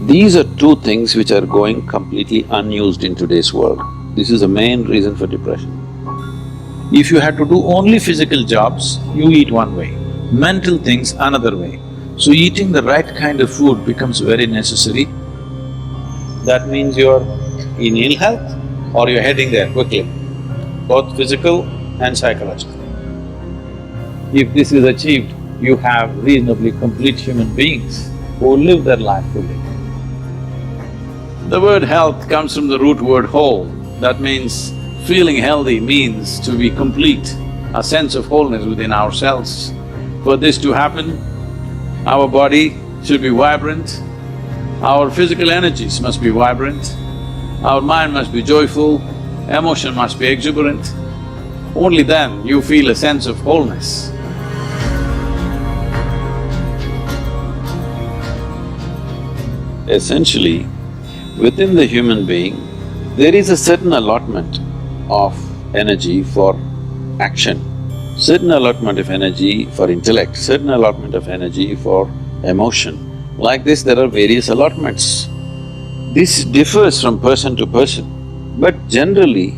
These are two things which are going completely unused in today's world. This is the main reason for depression. If you had to do only physical jobs, you eat one way, mental things another way. So eating the right kind of food becomes very necessary. That means you're in ill health or you're heading there quickly, both physical and psychological. If this is achieved, you have reasonably complete human beings who live their life fully. The word health comes from the root word whole. That means feeling healthy means to be complete, a sense of wholeness within ourselves. For this to happen, our body should be vibrant, our physical energies must be vibrant, our mind must be joyful, emotion must be exuberant. Only then you feel a sense of wholeness. Essentially, within the human being, there is a certain allotment of energy for action, certain allotment of energy for intellect, certain allotment of energy for emotion. Like this, there are various allotments. This differs from person to person, but generally,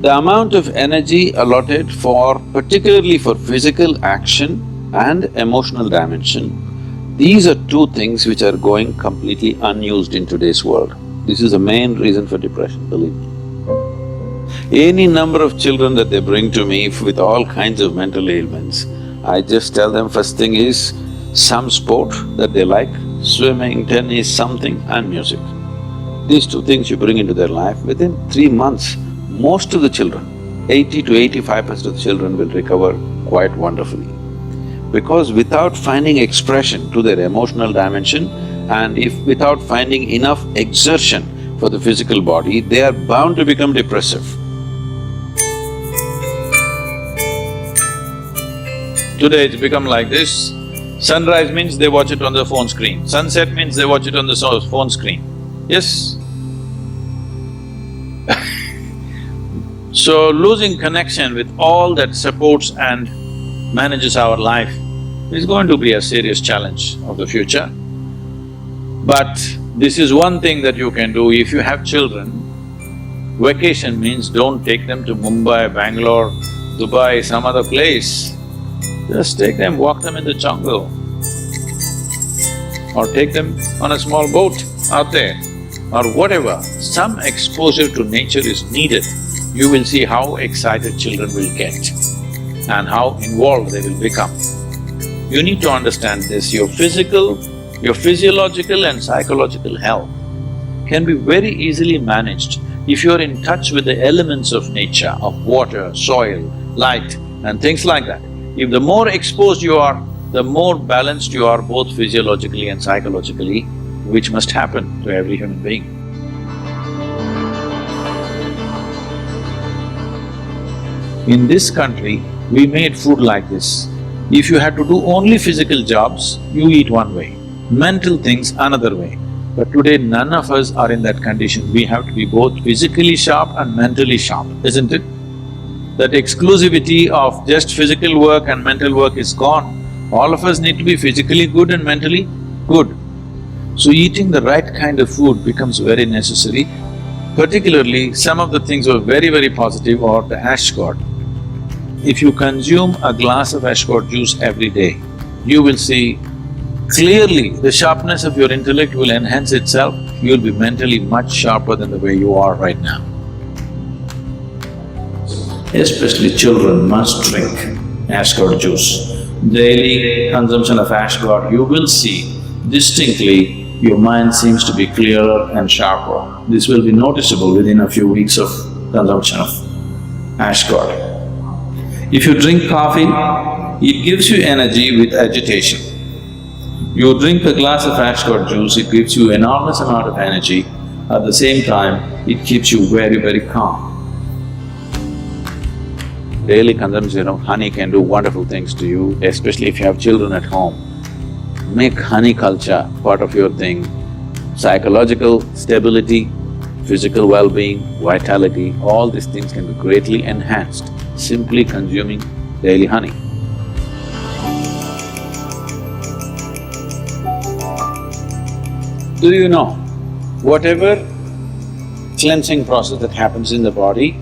the amount of energy allotted for… particularly for physical action and emotional dimension, these are two things which are going completely unused in today's world. This is the main reason for depression, believe me. Any number of children that they bring to me with all kinds of mental ailments, I just tell them first thing is some sport that they like, swimming, tennis, something, and music. These two things you bring into their life, within 3 months, most of the children, 80 to 85% of the children will recover quite wonderfully. Because without finding expression to their emotional dimension and if without finding enough exertion for the physical body, they are bound to become depressive. Today it's become like this, sunrise means they watch it on the phone screen, sunset means they watch it on the phone screen, yes? So losing connection with all that supports and manages our life is going to be a serious challenge of the future. But this is one thing that you can do if you have children. Vacation means don't take them to Mumbai, Bangalore, Dubai, some other place. Just take them, walk them in the jungle or take them on a small boat out there or whatever. Some exposure to nature is needed. You will see how excited children will get and how involved they will become. You need to understand this, your physiological and psychological health can be very easily managed if you're in touch with the elements of nature, of water, soil, light and things like that. If the more exposed you are, the more balanced you are both physiologically and psychologically, which must happen to every human being. In this country, we made food like this. If you had to do only physical jobs, you eat one way, mental things another way. But today none of us are in that condition. We have to be both physically sharp and mentally sharp, isn't it? That exclusivity of just physical work and mental work is gone. All of us need to be physically good and mentally good. So eating the right kind of food becomes very necessary. Particularly, some of the things were very positive are the ash god. If you consume a glass of ash god juice every day, you will see clearly the sharpness of your intellect will enhance itself, you'll be mentally much sharper than the way you are right now. Especially children must drink ash god juice. Daily consumption of ash god, you will see distinctly your mind seems to be clearer and sharper. This will be noticeable within a few weeks of consumption of ash god. If you drink coffee, it gives you energy with agitation. You drink a glass of ash god juice, it gives you enormous amount of energy. At the same time, it keeps you very calm. Daily consumption of honey can do wonderful things to you, especially if you have children at home. Make honey culture part of your thing. Psychological stability, physical well-being, vitality, all these things can be greatly enhanced simply consuming daily honey. Do you know, whatever cleansing process that happens in the body,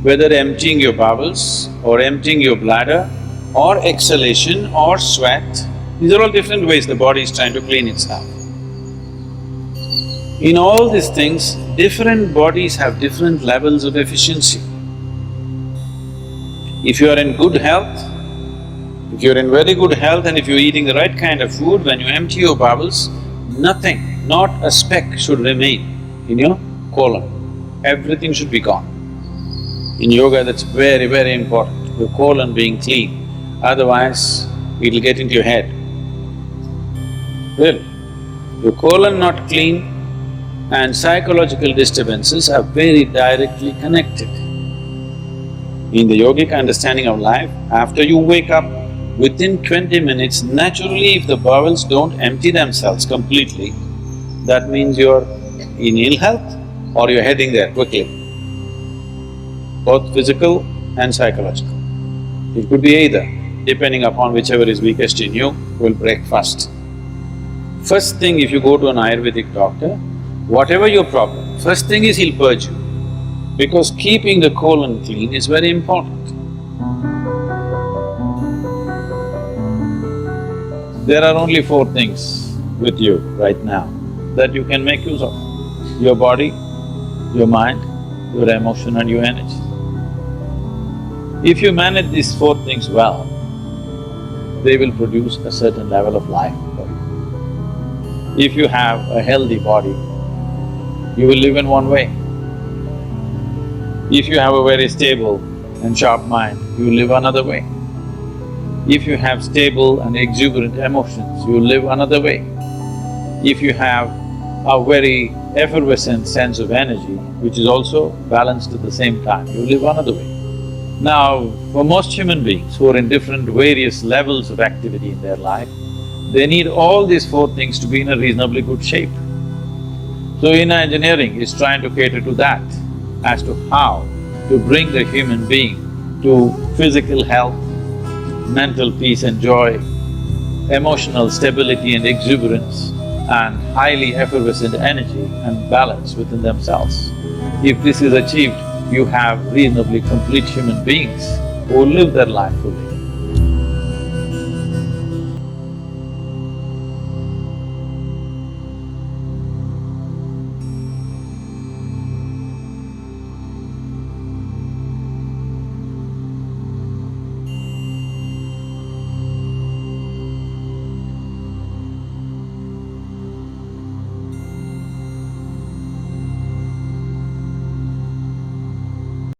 whether emptying your bowels or emptying your bladder or exhalation or sweat, these are all different ways the body is trying to clean itself. In all these things, different bodies have different levels of efficiency. If you are in good health, if you're in very good health and if you're eating the right kind of food, when you empty your bowels, nothing, not a speck should remain in your colon. Everything should be gone. In yoga, that's very, very important, your colon being clean, otherwise it'll get into your head. Really, your colon not clean and psychological disturbances are very directly connected. In the yogic understanding of life, after you wake up, within 20 minutes, naturally if the bowels don't empty themselves completely, that means you're in ill health or you're heading there quickly, both physical and psychological. It could be either, depending upon whichever is weakest in you, will break first. First thing, if you go to an Ayurvedic doctor, whatever your problem, first thing is he'll purge you, because keeping the colon clean is very important. There are only four things with you right now that you can make use of: your body, your mind, your emotion and your energy. If you manage these four things well, they will produce a certain level of life for you. If you have a healthy body, you will live in one way. If you have a very stable and sharp mind, you will live another way. If you have stable and exuberant emotions, you will live another way. If you have a very effervescent sense of energy, which is also balanced at the same time, you will live another way. Now, for most human beings who are in different various levels of activity in their life, they need all these four things to be in a reasonably good shape. So inner engineering is trying to cater to that, as to how to bring the human being to physical health, mental peace and joy, emotional stability and exuberance, and highly effervescent energy and balance within themselves. If this is achieved, you have reasonably complete human beings who live their life fully.